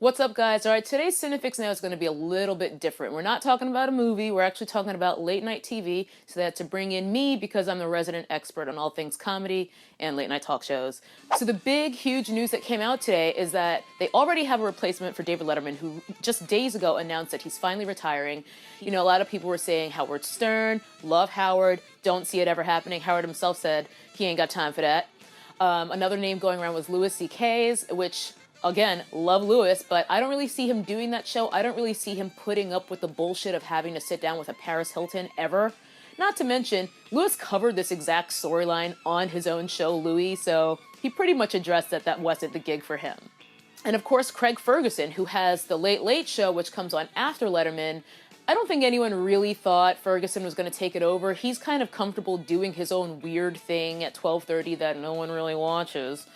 What's up, guys? All right, today's CineFix Now is going to be a little bit different. We're not talking about a movie. We're actually talking about late night TV. So that's to bring in me because I'm the resident expert on all things comedy and late night talk shows. So the big, huge news that came out today is that they already have a replacement for David Letterman, who just days ago announced that he's finally retiring. You know, a lot of people were saying Howard Stern, love Howard, don't see it ever happening. Howard himself said he ain't got time for that. Another name going around was Louis C.K.'s, which, again, love Louis, but I don't really see him doing that show. I don't really see him putting up with the bullshit of having to sit down with a Paris Hilton ever. Not to mention, Louis covered this exact storyline on his own show, Louis, so he pretty much addressed that that wasn't the gig for him. And of course, Craig Ferguson, who has The Late Late Show, which comes on after Letterman. I don't think anyone really thought Ferguson was going to take it over. He's kind of comfortable doing his own weird thing at 12:30 that no one really watches.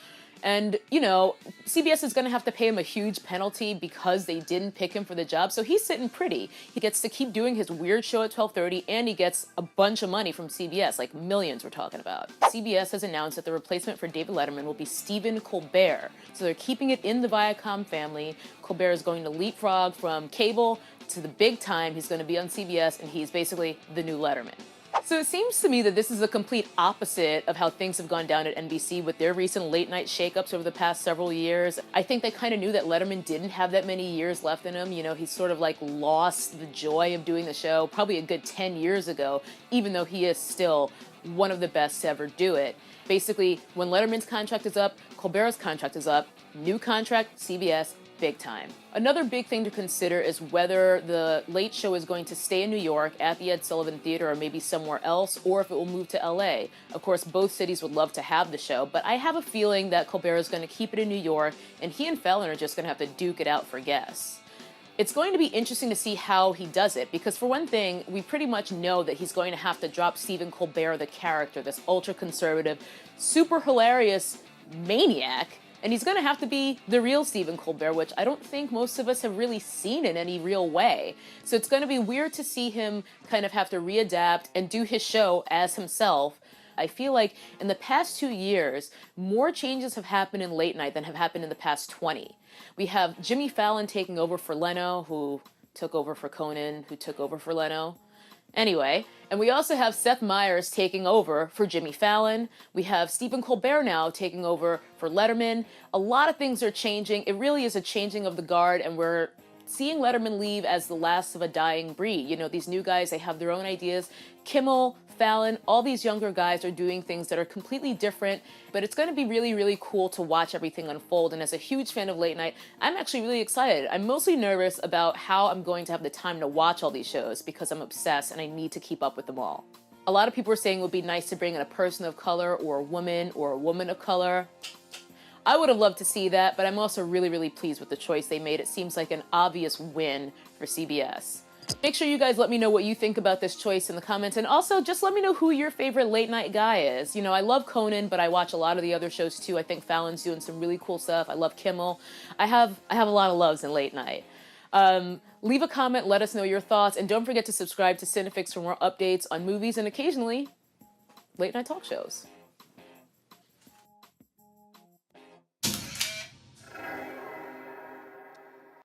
And, you know, CBS is going to have to pay him a huge penalty because they didn't pick him for the job. So he's sitting pretty. He gets to keep doing his weird show at 12:30, and he gets a bunch of money from CBS, like millions we're talking about. CBS has announced that the replacement for David Letterman will be Stephen Colbert. So they're keeping it in the Viacom family. Colbert is going to leapfrog from cable to the big time. He's going to be on CBS, and he's basically the new Letterman. So it seems to me that this is a complete opposite of how things have gone down at NBC with their recent late night shakeups over the past several years. I think they kind of knew that Letterman didn't have that many years left in him. You know, he's sort of like lost the joy of doing the show probably a good 10 years ago, even though he is still one of the best to ever do it. Basically, when Letterman's contract is up, Colbert's contract is up, new contract, CBS, big time. Another big thing to consider is whether the Late Show is going to stay in New York at the Ed Sullivan Theater or maybe somewhere else, or if it will move to LA. Of course, both cities would love to have the show, but I have a feeling that Colbert is going to keep it in New York, and he and Fallon are just going to have to duke it out for guests. It's going to be interesting to see how he does it, because for one thing, we pretty much know that he's going to have to drop Stephen Colbert, the character, this ultra-conservative, super hilarious maniac, and he's going to have to be the real Stephen Colbert, which I don't think most of us have really seen in any real way. So it's going to be weird to see him kind of have to readapt and do his show as himself. I feel like in the past 2 years, more changes have happened in late night than have happened in the past 20. We have Jimmy Fallon taking over for Leno, who took over for Conan, who took over for Leno. Anyway, and we also have Seth Meyers taking over for Jimmy Fallon. We have Stephen Colbert now taking over for Letterman. A lot of things are changing. It really is a changing of the guard, and we're seeing Letterman leave as the last of a dying breed. You know, these new guys, they have their own ideas. Kimmel, Fallon, all these younger guys are doing things that are completely different, but it's going to be really, really cool to watch everything unfold. And as a huge fan of late night, I'm actually really excited. I'm mostly nervous about how I'm going to have the time to watch all these shows because I'm obsessed and I need to keep up with them all. A lot of people are saying it would be nice to bring in a person of color or a woman of color. I would have loved to see that, but I'm also really, really pleased with the choice they made. It seems like an obvious win for CBS. Make sure you guys let me know what you think about this choice in the comments, and also just let me know who your favorite late night guy is. You know, I love Conan, but I watch a lot of the other shows too. I think Fallon's doing some really cool stuff. I love Kimmel. I have a lot of loves in late night. Leave a comment, let us know your thoughts, and don't forget to subscribe to CineFix for more updates on movies and occasionally late night talk shows.